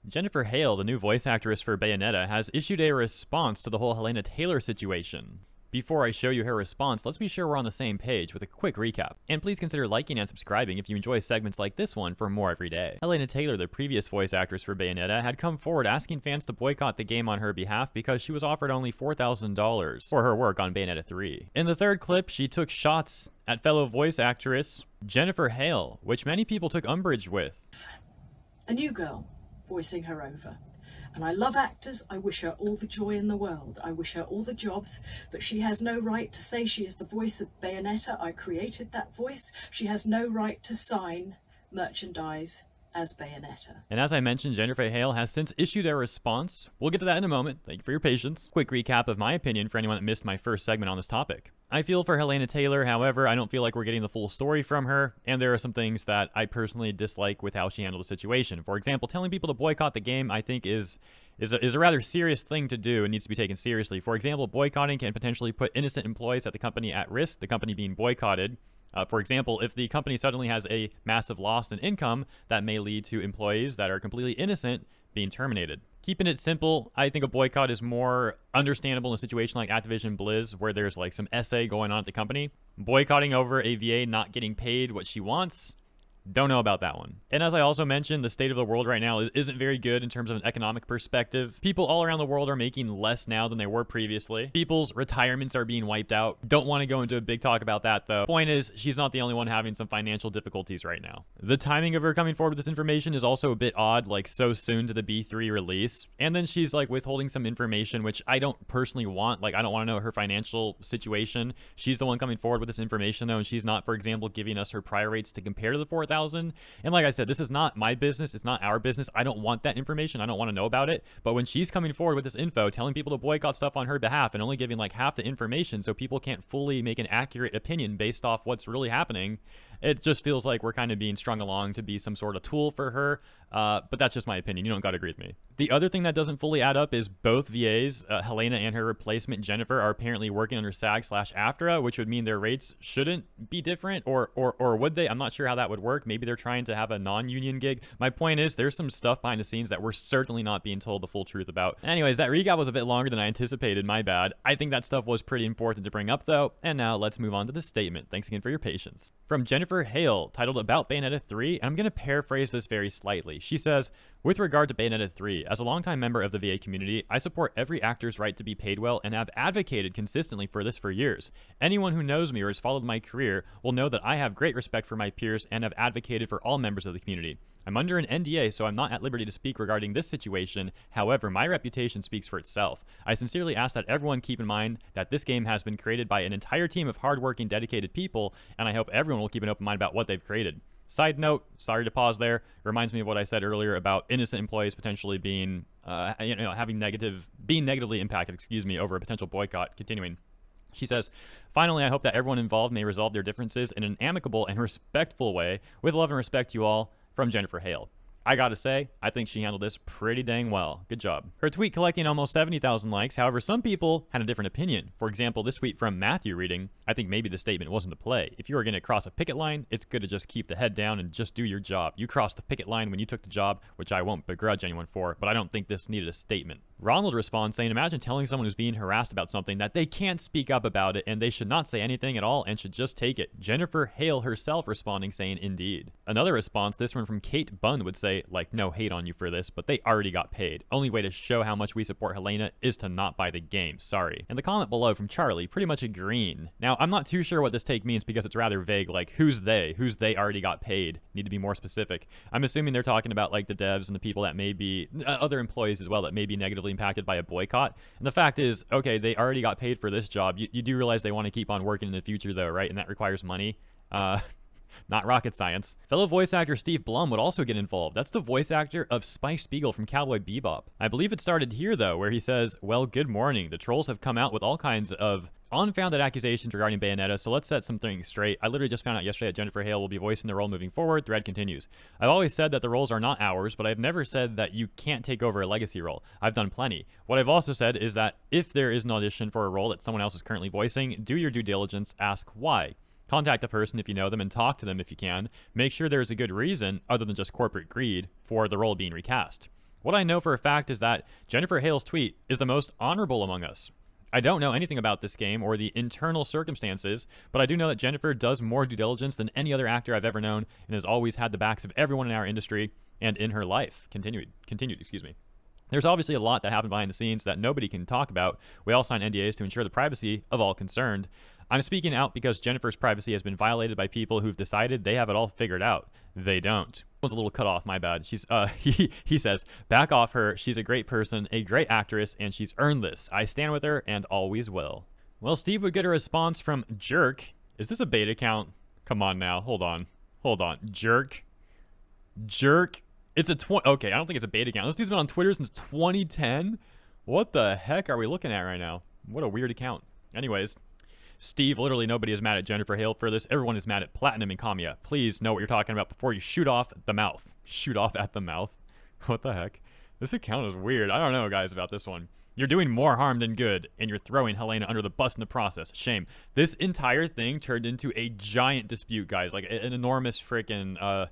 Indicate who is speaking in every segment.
Speaker 1: Jennifer Hale, the new voice actress for Bayonetta, has issued a response to the whole Hellena Taylor situation. Before I show you her response, let's be sure we're on the same page with a quick recap. And please consider liking and subscribing if you enjoy segments like this one for more every day. Hellena Taylor, the previous voice actress for Bayonetta, had come forward asking fans to boycott the game on her behalf because she was offered only $4,000 for her work on Bayonetta 3. In the third clip, she took shots at fellow voice actress Jennifer Hale, which many people took umbrage with.
Speaker 2: A new girl voicing her over. And I love actors, I wish her all the joy in the world. I wish her all the jobs, but she has no right to say she is the voice of Bayonetta. I created that voice. She has no right to sign merchandise as Bayonetta.
Speaker 1: And as I mentioned, Jennifer Hale has since issued a response. We'll get to that in a moment. Thank you for your patience. Quick recap of my opinion for anyone that missed my first segment on this topic. I feel for Hellena Taylor, however, I don't feel like we're getting the full story from her, and there are some things that I personally dislike with how she handled the situation. For example, telling people to boycott the game, I think is a rather serious thing to do and needs to be taken seriously. For example, boycotting can potentially put innocent employees at the company at risk, the company being boycotted. For example, if the company suddenly has a massive loss in income, that may lead to employees that are completely innocent being terminated. Keeping it simple, I think a boycott is more understandable in a situation like Activision Blizz, where there's like some SA going on at the company. Boycotting over a VA not getting paid what she wants, don't know about that one. And as I also mentioned, the state of the world right now isn't very good in terms of an economic perspective. People all around the world are making less now than they were previously. People's retirements are being wiped out. Don't want to go into a big talk about that though. Point is, she's not the only one having some financial difficulties right now. The timing of her coming forward with this information is also a bit odd, like so soon to the B3 release. And then she's like withholding some information, which I don't personally want. Like, I don't want to know her financial situation. She's the one coming forward with this information though, and she's not, for example, giving us her prior rates to compare to the 4,000. And like I said, this is not my business. It's not our business. I don't want that information. I don't want to know about it. But when she's coming forward with this info, telling people to boycott stuff on her behalf and only giving like half the information so people can't fully make an accurate opinion based off what's really happening, it just feels like we're kind of being strung along to be some sort of tool for her. But that's just my opinion. You don't got to agree with me. The other thing that doesn't fully add up is both VAs, Hellena and her replacement Jennifer, are apparently working under SAG/AFTRA, which would mean their rates shouldn't be different, or would they? I'm not sure how that would work. Maybe they're trying to have a non-union gig. My point is, there's some stuff behind the scenes that we're certainly not being told the full truth about. Anyways, that recap was a bit longer than I anticipated. My bad. I think that stuff was pretty important to bring up though. And now let's move on to the statement. Thanks again for your patience. From Jennifer Hale, titled About Bayonetta 3, and I'm going to paraphrase this very slightly. She says, with regard to Bayonetta 3, as a longtime member of the VA community, I support every actor's right to be paid well and have advocated consistently for this for years. Anyone who knows me or has followed my career will know that I have great respect for my peers and have advocated for all members of the community. I'm under an NDA, so I'm not at liberty to speak regarding this situation. However, my reputation speaks for itself. I sincerely ask that everyone keep in mind that this game has been created by an entire team of hardworking, dedicated people, and I hope everyone will keep an open mind about what they've created. Side note, sorry to pause there, reminds me of what I said earlier about innocent employees potentially being, being negatively impacted, over a potential boycott. Continuing. She says, finally, I hope that everyone involved may resolve their differences in an amicable and respectful way. With love and respect to you all, from Jennifer Hale. I gotta say, I think she handled this pretty dang well. Good job. Her tweet collecting almost 70,000 likes. However, some people had a different opinion. For example, this tweet from Matthew reading, I think maybe the statement wasn't to play. If you are going to cross a picket line, it's good to just keep the head down and just do your job. You crossed the picket line when you took the job, which I won't begrudge anyone for, but I don't think this needed a statement. Ronald responds saying, imagine telling someone who's being harassed about something that they can't speak up about it and they should not say anything at all and should just take it. Jennifer Hale herself responding saying, indeed. Another response, this one from Kate Bunn, would say, like, no hate on you for this, but they already got paid. Only way to show how much we support Hellena is to not buy the game. Sorry. And the comment below from Charlie, pretty much agreeing. Now, I'm not too sure what this take means because it's rather vague, like, who's they? Who's they already got paid? Need to be more specific. I'm assuming they're talking about, like, the devs and the people that may be, other employees as well, that may be negatively impacted by a boycott. And the fact is, okay, they already got paid for this job. You do realize they want to keep on working in the future though, right? And that requires money. Not rocket science. Fellow voice actor Steve Blum would also get involved. That's the voice actor of Spike Spiegel from Cowboy Bebop. I believe it started here though, where he says, well, good morning. The trolls have come out with all kinds of unfounded accusations regarding Bayonetta, so let's set some things straight. I literally just found out yesterday that Jennifer Hale will be voicing the role moving forward. Thread continues. I've always said that the roles are not ours, but I've never said that you can't take over a legacy role. I've done plenty. What I've also said is that if there is an audition for a role that someone else is currently voicing, do your due diligence, ask why. Contact the person if you know them and talk to them if you can. Make sure there is a good reason, other than just corporate greed, for the role being recast. What I know for a fact is that Jennifer Hale's tweet is the most honorable among us. I don't know anything about this game or the internal circumstances, but I do know that Jennifer does more due diligence than any other actor I've ever known and has always had the backs of everyone in our industry and in her life. Continued, excuse me. There's obviously a lot that happened behind the scenes that nobody can talk about. We all sign NDAs to ensure the privacy of all concerned. I'm speaking out because Jennifer's privacy has been violated by people who've decided they have it all figured out. They don't. One's a little cut off, my bad. He says, back off her. She's a great person, a great actress, and she's earned this. I stand with her and always will. Well, Steve would get a response from Jerk. Is this a bait account? Come on now. Hold on. Jerk. It's a okay, I don't think it's a bait account. This dude's been on Twitter since 2010. What the heck are we looking at right now? What a weird account. Anyways, Steve, literally nobody is mad at Jennifer Hale for this. Everyone is mad at Platinum and Kamiya. Please know what you're talking about before you shoot off the mouth. Shoot off at the mouth? What the heck? This account is weird. I don't know, guys, about this one. You're doing more harm than good, and you're throwing Hellena under the bus in the process. Shame. This entire thing turned into a giant dispute, guys. Like, an enormous freaking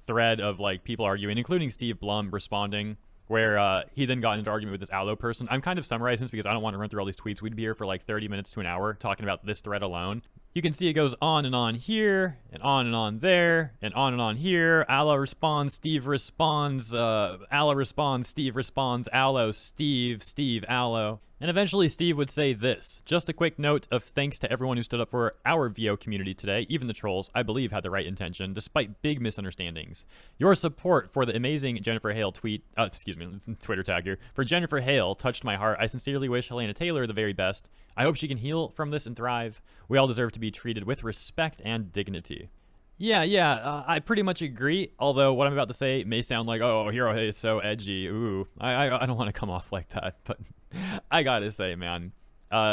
Speaker 1: thread of, like, people arguing, including Steve Blum responding, where he then got into an argument with this Aloe person. I'm kind of summarizing this because I don't want to run through all these tweets. We'd be here for like 30 minutes to an hour talking about this thread alone. You can see it goes on and on here, and on there, and on here. Aloe responds, Steve responds, Aloe responds, Steve responds, Aloe, Steve, Aloe. And eventually Steve would say this. Just a quick note of thanks to everyone who stood up for our VO community today. Even the trolls, I believe, had the right intention, despite big misunderstandings. Your support for the amazing Jennifer Hale Twitter tag here, for Jennifer Hale touched my heart. I sincerely wish Hellena Taylor the very best. I hope she can heal from this and thrive. We all deserve to be treated with respect and dignity. Yeah, I pretty much agree, although what I'm about to say may sound like, oh, Hero is so edgy. Ooh, I don't want to come off like that, but I gotta say, man,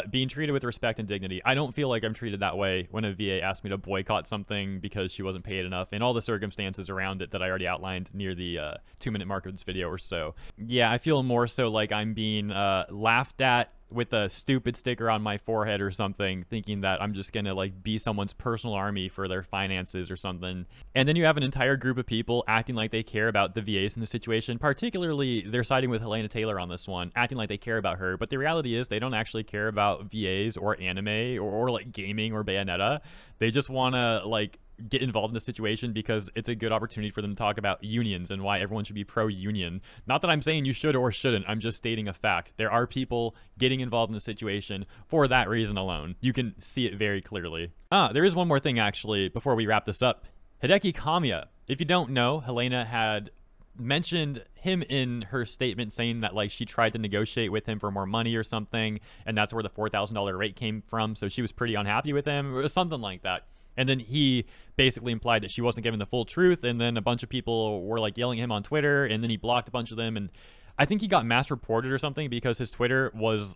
Speaker 1: being treated with respect and dignity, I don't feel like I'm treated that way when a VA asked me to boycott something because she wasn't paid enough, and all the circumstances around it that I already outlined near the 2-minute mark of this video or so. Yeah, I feel more so like I'm being laughed at with a stupid sticker on my forehead or something, thinking that I'm just gonna like be someone's personal army for their finances or something. And then you have an entire group of people acting like they care about the VAs in the situation. Particularly, they're siding with Hellena Taylor on this one, acting like they care about her. But the reality is they don't actually care about VAs or anime or like gaming or Bayonetta. They just wanna like get involved in the situation because it's a good opportunity for them to talk about unions and why everyone should be pro-union. Not that I'm saying you should or shouldn't, I'm just stating a fact. There are people getting involved in the situation for that reason alone. You can see it very clearly. There is one more thing actually before we wrap this up. Hideki Kamiya. If you don't know, Hellena had mentioned him in her statement saying that like she tried to negotiate with him for more money or something, and that's where the $4,000 rate came from, so she was pretty unhappy with him or something like that. And then he basically implied that she wasn't giving the full truth, and then a bunch of people were like yelling at him on Twitter, and then he blocked a bunch of them, and I think he got mass reported or something because his Twitter was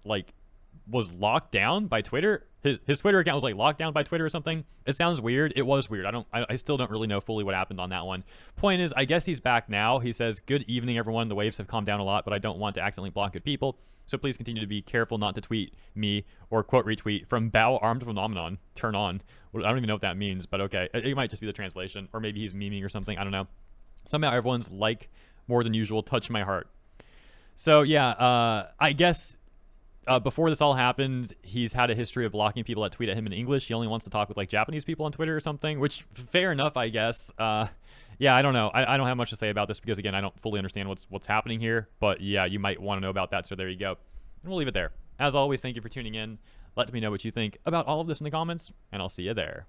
Speaker 1: locked down by Twitter. His Twitter account was like locked down by Twitter or something. It sounds weird. It was weird. I still don't really know fully what happened on that one. Point is, I guess he's back now. He says, "Good evening, everyone. The waves have calmed down a lot, but I don't want to accidentally block good people. So please continue to be careful not to tweet me or quote retweet from Bow Armed Phenomenon. Turn on." I don't even know what that means, but okay. It might just be the translation, or maybe he's memeing or something. I don't know. Somehow everyone's like more than usual touched my heart. So yeah, I guess before this all happened, he's had a history of blocking people that tweet at him in English. He only wants to talk with like Japanese people on Twitter or something, which fair enough, I guess. Yeah, I don't know. I don't have much to say about this because again, I don't fully understand what's happening here. But yeah, you might want to know about that. So there you go. And we'll leave it there. As always, thank you for tuning in. Let me know what you think about all of this in the comments, and I'll see you there.